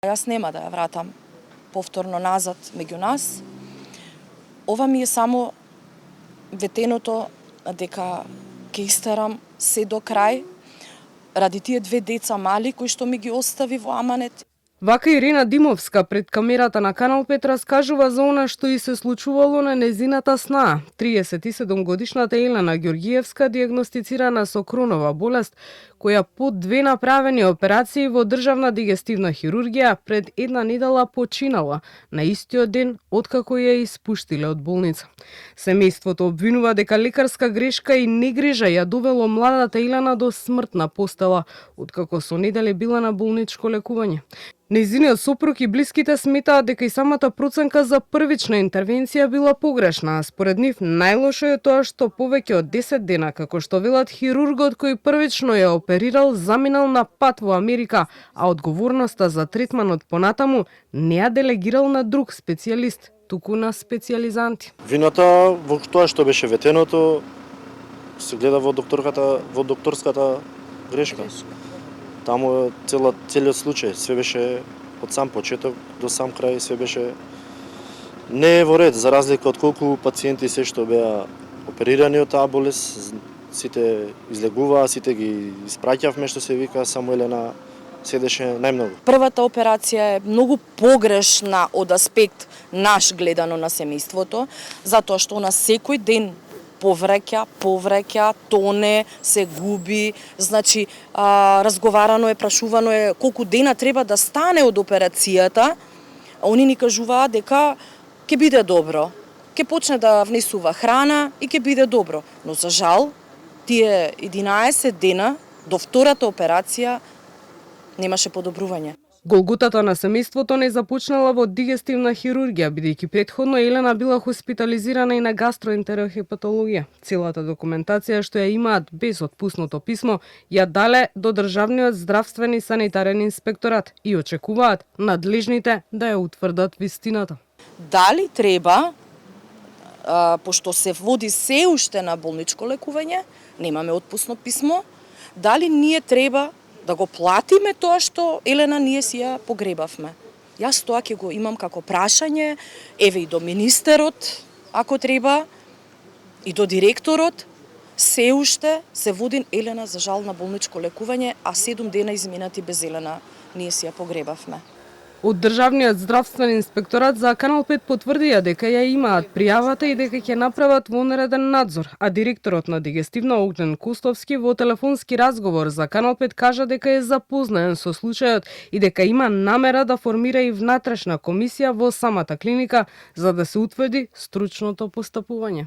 Јас нема да ја вратам повторно назад меѓу нас. Ова ми е само ветеното дека ќе истерам се до крај ради тие две деца мали кои што ми ги остави во аманет. Вака Ирина Димовска пред камерата на Канал 5 раскажува за она што и се случувало на незината снаа. 37-годишната Елена Ѓоргиевска дијагностицирана со Кронова болест, која по 2 направени операции во државна дигестивна хирургија пред една недела починала на истиот ден откако ја испуштиле од болница. Семејството обвинува дека лекарска грешка и негрижа ја довело младата Елена до смртна постела, откако со недели била на болничко лекување. Нејзиниот сопруг и блиските сметаат дека и самата проценка за првична интервенција била погрешна, а според нив најлошо е тоа што повеќе од 10 дена, како што велат, хирургот кој првично ја оперирал заминал на пат во Америка, а одговорноста за третманот понатаму не ја делегирал на друг специјалист, туку на специјализанти. Вината во тоа што беше ветеното се гледа во докторската грешка. Таму целиот случај, све беше од сам почеток до сам крај, све беше не е во ред, за разлика од колку пациенти се што беа оперирани од таа болест, сите излегуваа, сите ги испраќавме што се вика, само Елена седеше најмногу. Првата операција е многу погрешна од аспект наш гледано на семејството, затоа што она секој ден повреќа, тоне, се губи, значи разговарано е, прашувано е колку дена треба да стане од операцијата. Они ни кажуваат дека ќе биде добро, ќе почне да внесува храна и ќе биде добро. Но за жал, тие 11 дена до втората операција немаше подобрување. Голготата на семејството не започнала во дигестивна хирургија, бидејќи претходно Елена била хоспитализирана и на гастроентерохепатологија. Целата документација што ја имаат без отпуснато писмо ја дале до Државниот здравствен и санитарен инспекторат и очекуваат надлежните да ја утврдат вистината. Дали треба, пошто се води се уште на болничко лекување, немаме отпусно писмо, дали ние треба да го платиме тоа што Елена ние си ја погребавме. Јас тоа ќе го имам како прашање, еве и до министерот, ако треба, и до директорот. Се уште се води Елена за жал на болничко лекување, а 7 дена изминати без Елена ние си ја погребавме. Од Државниот здравствен инспекторат за Канал 5 потврдија дека ја имаат пријавата и дека ќе направат вонреден надзор, а директорот на Дигестивна Огнен Костовски во телефонски разговор за Канал 5 кажа дека е запознаен со случајот и дека има намера да формира и внатрешна комисија во самата клиника за да се утврди стручното постапување.